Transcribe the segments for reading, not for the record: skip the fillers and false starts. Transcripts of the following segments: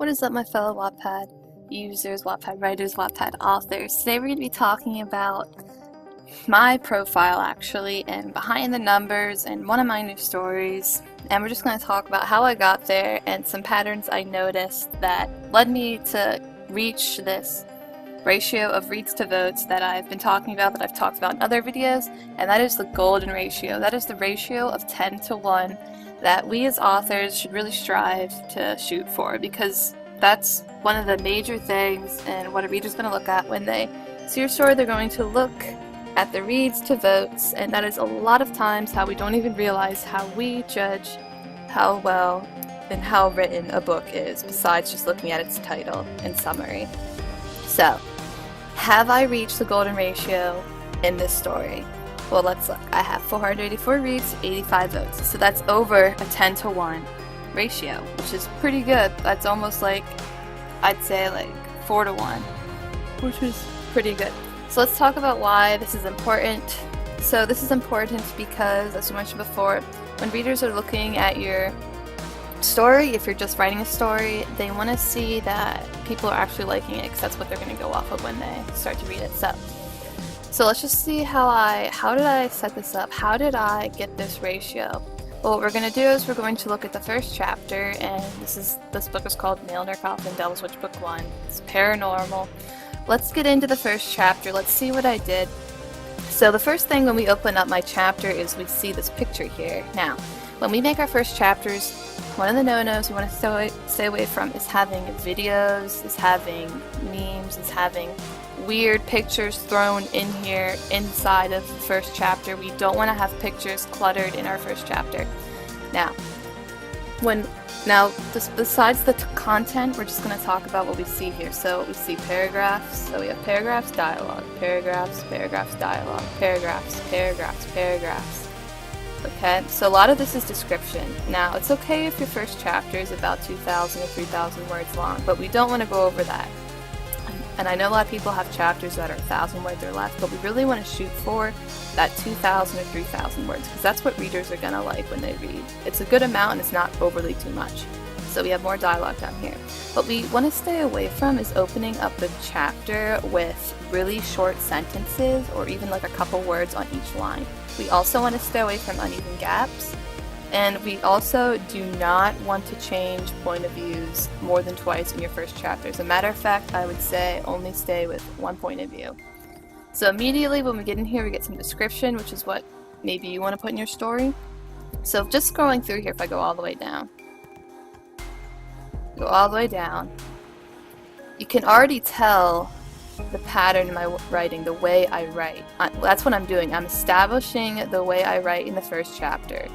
What is up, my fellow Wattpad users, Wattpad writers, Wattpad authors? Today we're going to be talking about my profile, actually, and behind the numbers and one of my new stories. And we're just going to talk about how I got there and some patterns I noticed that led me to reach this ratio of reads to votes that I've been talking about, that I've talked about in other videos, and that is the golden ratio. That is the ratio of 10 to 1 that we as authors should really strive to shoot for, because that's one of the major things and what a reader's going to look at when they see your story. They're going to look at the reads to votes, and that is a lot of times how we don't even realize how we judge how well and how written a book is, besides just looking at its title and summary. So, have I reached the golden ratio in this story? Well, let's look. I have 484 reads, 85 votes. So that's over a 10 to 1 ratio, which is pretty good. That's almost like, I'd say like 4 to 1, which is pretty good. So let's talk about why this is important. So this is important because, as we mentioned before, when readers are looking at your story, if you're just writing a story, they want to see that people are actually liking it, because that's what they're going to go off of when they start to read it. So let's just see how did I set this up? How did I get this ratio? Well, what we're going to do is we're going to look at the first chapter, and this book is called Nail in Her Coffin, Devil's Witch Book 1. It's paranormal. Let's get into the first chapter. Let's see what I did. So the first thing when we open up my chapter is we see this picture here. Now, when we make our first chapters, one of the no-nos we want to stay away from is having videos, is having memes, is having weird pictures thrown in here inside of the first chapter. We don't want to have pictures cluttered in our first chapter. Now, besides the content, we're just going to talk about what we see here. So we see paragraphs. So we have paragraphs, dialogue, paragraphs, paragraphs, dialogue, paragraphs, paragraphs, paragraphs. Okay, so a lot of this is description. Now, it's okay if your first chapter is about 2,000 or 3,000 words long, but we don't want to go over that. And I know a lot of people have chapters that are 1,000 words or less, but we really want to shoot for that 2,000 or 3,000 words, because that's what readers are going to like when they read. It's a good amount and it's not overly too much. So we have more dialogue down here. What we want to stay away from is opening up the chapter with really short sentences or even like a couple words on each line. We also want to stay away from uneven gaps. And we also do not want to change point of views more than twice in your first chapter. As a matter of fact, I would say only stay with one point of view. So immediately when we get in here, we get some description, which is what maybe you want to put in your story. So just scrolling through here, if I go all the way down, you can already tell the pattern in my writing, the way I write. That's what I'm doing. I'm establishing the way I write in the first chapter.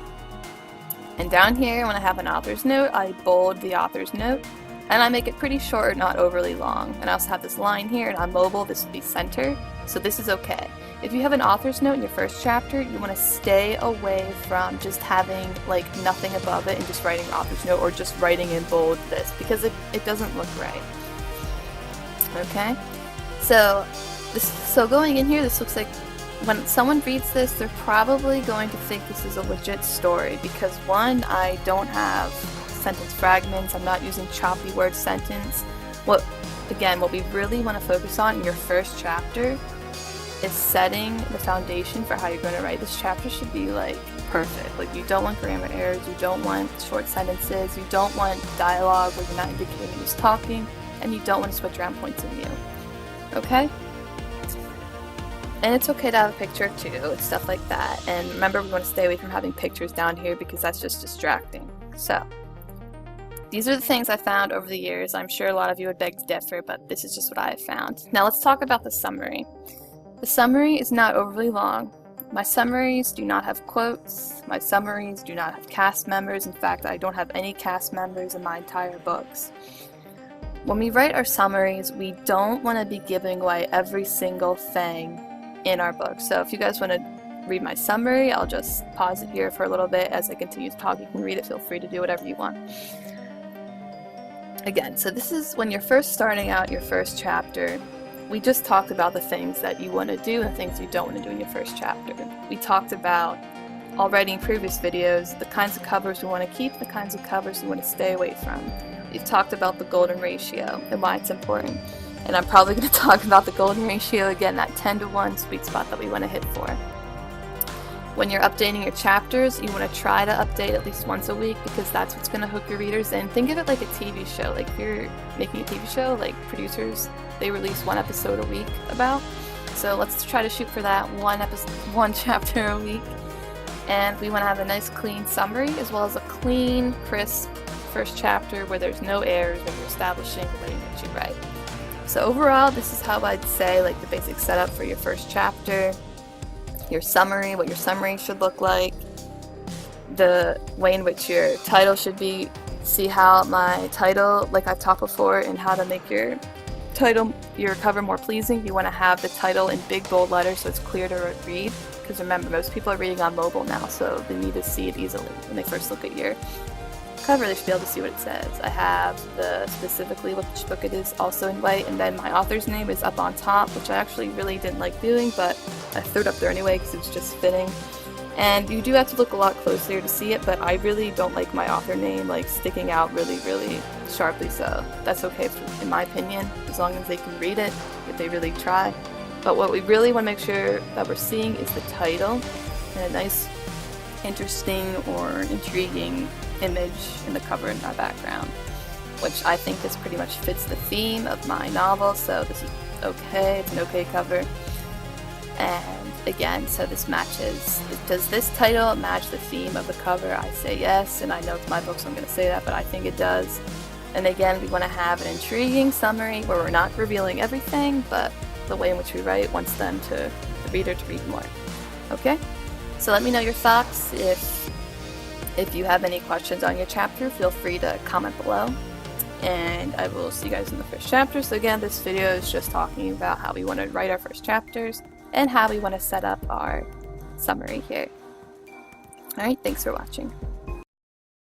And down here, when I have an author's note, I bold the author's note, and I make it pretty short, not overly long. And I also have this line here, and on mobile, this would be center, so this is okay. If you have an author's note in your first chapter, you want to stay away from just having like nothing above it and just writing author's note, or just writing in bold this, because it doesn't look right. Okay? So going in here, this looks like when someone reads this, they're probably going to think this is a legit story, because one, I don't have sentence fragments, I'm not using choppy word sentence. What we really want to focus on in your first chapter is setting the foundation for how you're going to write. This chapter should be like perfect. Like, you don't want grammar errors, you don't want short sentences, you don't want dialogue where you're not indicating who's talking, and you don't want to switch around points of view. Okay? And it's okay to have a picture too, and stuff like that. And remember, we want to stay away from having pictures down here, because that's just distracting. So, these are the things I found over the years. I'm sure a lot of you would beg to differ, but this is just what I have found. Now let's talk about the summary. The summary is not overly long. My summaries do not have quotes. My summaries do not have cast members. In fact, I don't have any cast members in my entire books. When we write our summaries, we don't want to be giving away every single thing in our book. So if you guys want to read my summary, I'll just pause it here for a little bit as I continue to talk. You can read it, feel free to do whatever you want. Again, so this is when you're first starting out your first chapter. We just talked about the things that you want to do and the things you don't want to do in your first chapter. We talked about already in previous videos the kinds of covers we want to keep, the kinds of covers we want to stay away from. we've talked about the golden ratio and why it's important. And I'm probably going to talk about the golden ratio again, that 10-to-1 sweet spot that we want to hit for. When you're updating your chapters, you want to try to update at least once a week because that's what's going to hook your readers in. Think of it like a TV show. Like if you're making a TV show, like producers, they release one episode a week about. So let's try to shoot for that one chapter a week. And we want to have a nice clean summary as well as a clean, crisp first chapter where there's no errors when you're establishing the way in which you write. So overall, this is how I'd say like the basic setup for your first chapter. Your summary, what your summary should look like, the way in which your title should be. See how my title, like I've talked before, and how to make your title, your cover more pleasing. You want to have the title in big bold letters so it's clear to read, because remember, most people are reading on mobile now, so they need to see it easily. When they first look at your cover, they should be able to see what it says. I have the specifically which book it is also in white, and then my author's name is up on top, which I actually really didn't like doing, but I threw it up there anyway because it's just fitting. And you do have to look a lot closer to see it, but I really don't like my author name like sticking out really sharply, so that's okay in my opinion, as long as they can read it, if they really try. But what we really want to make sure that we're seeing is the title and a nice, interesting or intriguing image in the cover in our background, which I think this pretty much fits the theme of my novel, so this is okay. It's an okay cover. And again, so this matches, does this title match the theme of the cover? I say yes, and I know it's my book so I'm going to say that, but I think it does. And again, we want to have an intriguing summary where we're not revealing everything, but the way in which we write wants them to, the reader, to read more. Okay? So let me know your thoughts. If you have any questions on your chapter, feel free to comment below. And I will see you guys in the first chapter. So again, this video is just talking about how we want to write our first chapters and how we want to set up our summary here. Alright, thanks for watching.